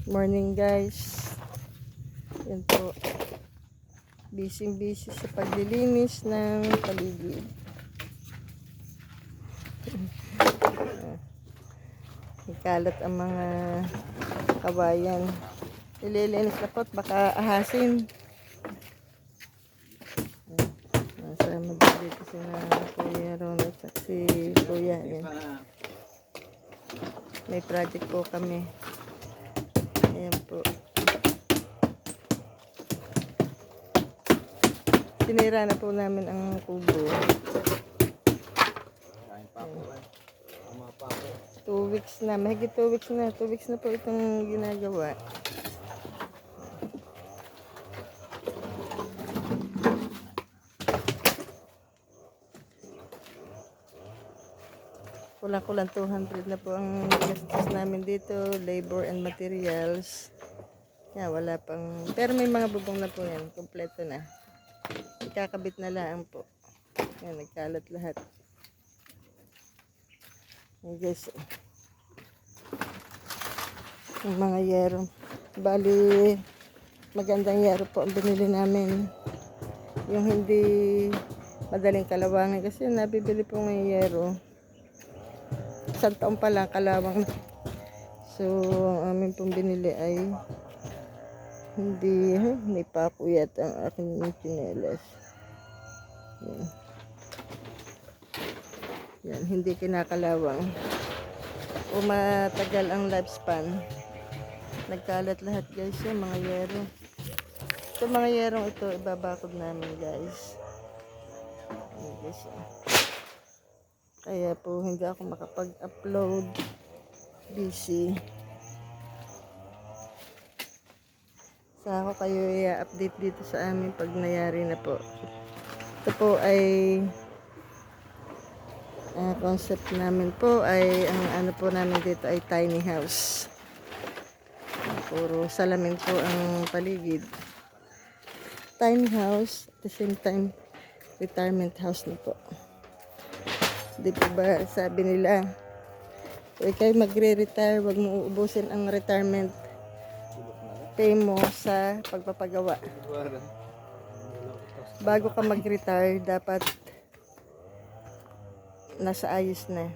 Morning guys. Yan po. Busy sa paglilinis ng paligid. Ikalat ang mga kawayan. Ililinis na po at baka ahasin. Masama dito si na Kuya Ronald at si Kuya. Yan. May project po kami. Ayan po. Sinira na po namin ang kubo. 2 weeks na. Mahigit 2 weeks na. 2 weeks na po itong ginagawa. Kulang-kulang 200 na po ang gastos namin dito, labor and materials. Yan, wala pang, pero may mga bubong na po yan, kompleto na. Ikakabit na lang po. Yan, nagkalat lahat. Yan guys, yung mga yero. Bali, magandang yero po ang binili namin. Yung hindi madaling kalawangin kasi nabibili po ng yero. Isang taon pa lang kalawang. So, ang amin pong binili ay hindi, may papuyat ang aking chinelas. Yan. Yan, hindi kinakalawang. O matagal ang lifespan. Nagkalat lahat guys yung mga yero. Ito mga yerong ito, ibabakod namin guys. Yan guys. Kaya po hindi ako makapag-upload. Busy. Sa ako kayo i-update dito sa amin pag nangyari na po. Ito po ay concept namin po ay ang ano po namin dito ay tiny house. Puro salamin po ang paligid. Tiny house at the same time retirement house na po. Di po ba sabi nila, kung kayo magre-retire, wag mo uubusin ang retirement pay mo sa pagpapagawa. Bago ka mag-retire, dapat nasa ayos na.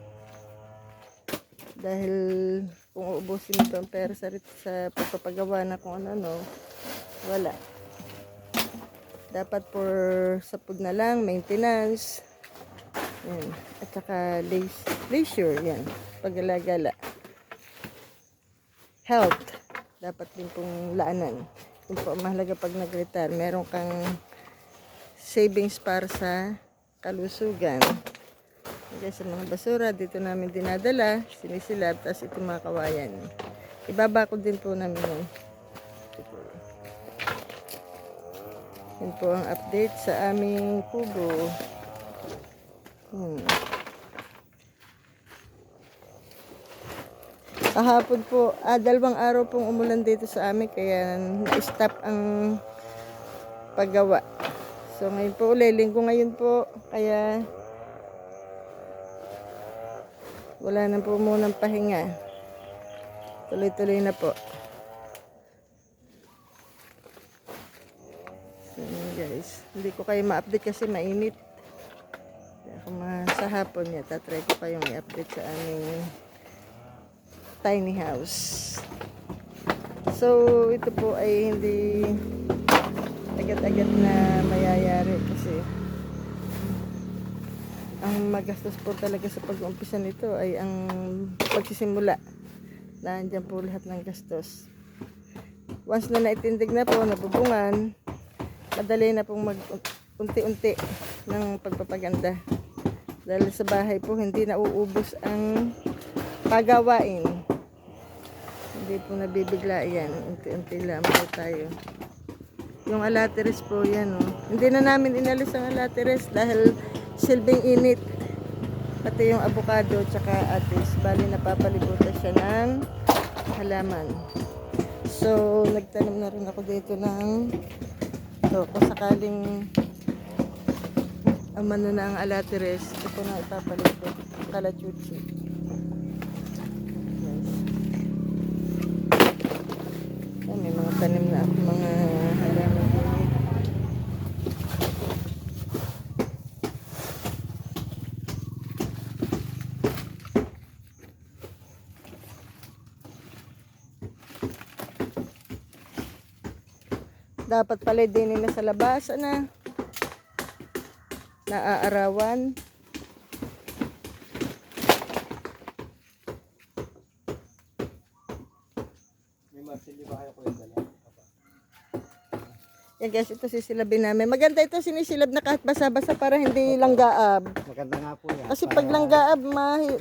Dahil kung uubusin mo ang pera sa pagpapagawa na kung ano-ano, wala. Dapat for sapod na lang, maintenance, yan. At saka leisure, yan. Paggalagala. Health. Dapat din pong laanan. Yung po mahalaga pag nag-retire. Meron kang savings para sa kalusugan. Kaya sa mga basura, dito namin dinadala. Sinisilab. Tapos ito mga kawayan. Ibabakod din po namin yun. Yan po ang update sa aming kubo. Kahapon po, 2 araw pong umulan dito sa amin kaya na-stop ang paggawa. So ngayon po ulit, linggo ngayon po, kaya wala na po munang pahinga. Tuloy-tuloy na po. So guys, hindi ko kayo ma-update kasi mainit. Kung sa hapon niya, tatry ko kayong i-update sa aming tiny house. So, ito po ay hindi agad-agad na mayayari kasi ang magastos po talaga sa pag-umpisa nito ay ang pagsisimula. Nandiyan po lahat ng gastos. Once na naitindig na po, nabubungan, madali na pong mag-unti-unti ng pagpapaganda. Dahil sa bahay po, hindi nauubos ang pagawain. Hindi po nabibigla yan. Unti-unti lang po tayo. Yung alateres po yan. Oh. Hindi na namin inalis ang alateres dahil silbing init. Pati yung avocado tsaka atis. Bali napapalibutan siya ng halaman. So, nagtanim na rin ako dito ng kung sakaling amano na ang alateres, ito na ipapalibot. Kalachuchi. nagtatanim na ako mga halaman din. Dapat pala din na sa labas na naaarawan. May marsilyo ba kayo kuya dala? Yan guys, ito sisilabin namin. Maganda ito sinisilab na kahit basa-basa para hindi lang gaab. Maganda nga po yan. Kasi pag lang gaab,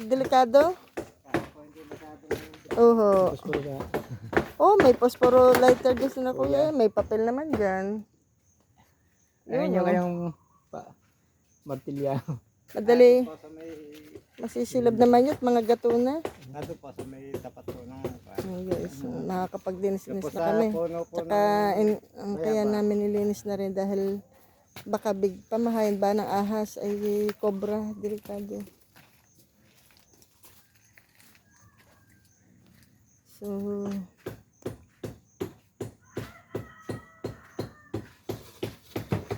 delikado. Oho. Puspuro ba? Oh, may phosphoro lighter gusto na kuya. May papel naman dyan. Ayun yung kayong martilya. Madali. Pa sa may, Masisilab naman yun, mga gato na. nado pa sa may tapat po na. Oh, guys, nakakapagdinis-dinis Po na sa kami. puno po Tsaka, ang kaya namin nilinis na rin dahil baka pamahayin ba ng ahas ay cobra, delikado. So,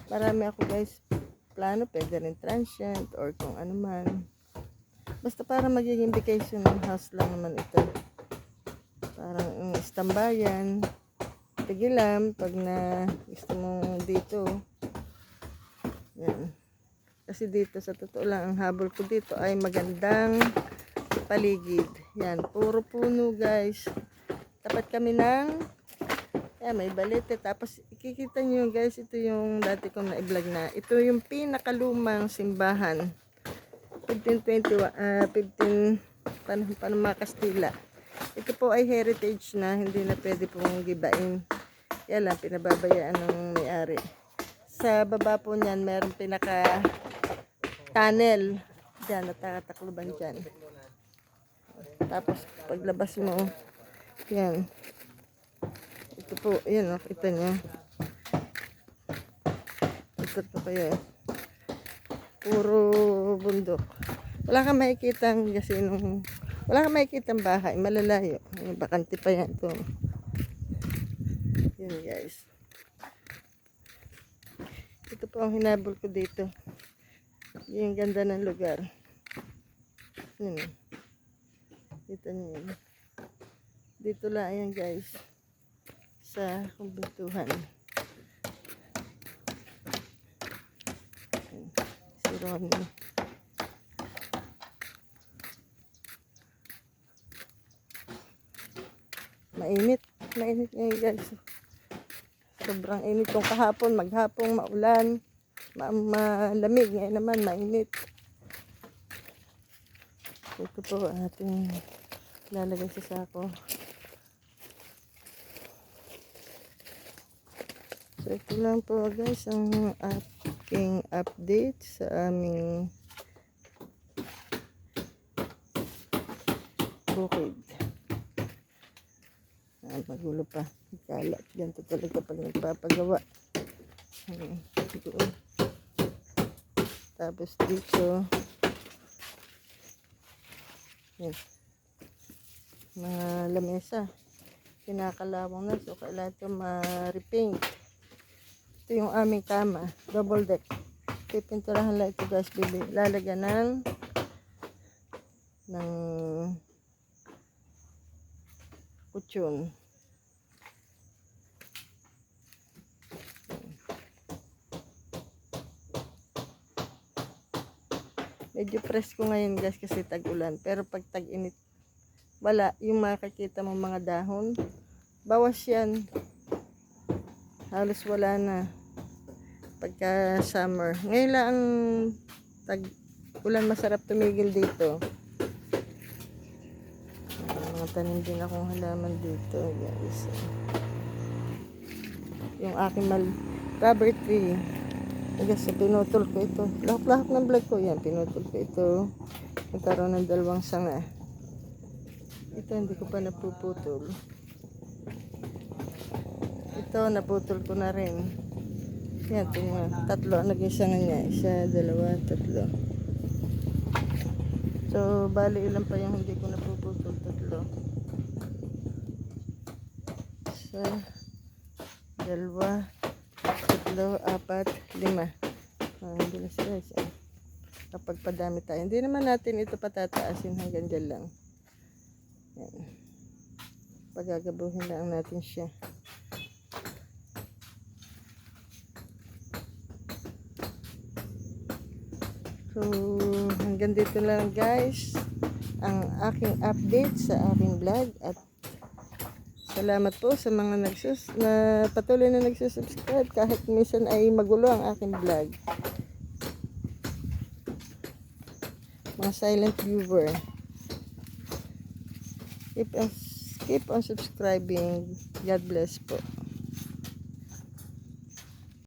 marami ako guys plano, pwede rin transient or kung ano man. Basta para magiging vacation house lang naman ito. Parang istambayan, tigilan pag na gusto mong dito. Yan. Kasi dito sa totoo lang ang habol ko dito ay magandang paligid. Yan, puro puno guys. Tapat kami ng may balete. Tapos ikikita nyo guys, ito yung dati kong na-vlog na. Ito yung pinakalumang simbahan. 1521, Panama Kastila. Ito po ay heritage na, hindi na pwede pong gibain. Yan lang, pinababayaan ng may-ari. Sa baba po niyan, meron pinaka tunnel. Diyan, natatakluban dyan. Tapos, paglabas mo, yan. Ito po, yan, nakita nyo. Ito po kayo. Puro bundok. Wala kang makikitang kasi wala kang makikitang bahay, malalayo. Bakante pa yan ito. Yun guys. Ito po ang hinabol ko dito. Yung ganda ng lugar. Yun. Dito nyo yun. Dito lang yan guys. Sa kumbintuhan. Si Ronnie. Mainit ngayon guys. Sobrang init yung kahapon, maghapong maulan, malamig, ngayon naman mainit. Ito po ating lalagay sa sako. So ito lang po guys ang aking update sa aming bukid. Magulo pa. Kalat. Ganito talaga pag nagpapagawa. Doon. Tapos dito. Yan. Mga lamesa. Kinakalawang na. So, kailangan ito ma-repaint. Ito yung aming kama. Double deck. Pipinturahan lang ito guys. Lalagyan ng kutsyon. Medyo presko ngayon guys kasi tag-ulan. Pero pag tag-init, wala. Yung makikita mo mga dahon, bawas yan. Halos wala na. Pagka summer. Ngayon lang ang tag-ulan masarap tumigil dito. Mga tanim din akong halaman dito guys. Yung aking rubber tree. Kasi pinutol ko ito. Lahok-lahok ng vlog ko yan. Pinutol ko ito. Nagkaroon ng 2 sanga. Ito hindi ko pa napuputol. Ito naputol ko na rin. Yan, tingnan. 3 ang naging sanga niya. 1, 2, 3. So, bali ilan pa yung hindi ko napuputol. 3. So, dalawa, tatlo, apat, lima. Hindi na sila. Kapag padami tayo, hindi naman natin ito patataasin hanggang dyan lang. Yan. Pagagabuhin lang natin siya. So, hanggang dito lang guys ang aking update sa aking vlog, at salamat po sa mga patuloy na nagsusubscribe kahit minsan ay magulo ang aking vlog. Mga silent viewer, keep on subscribing. God bless po.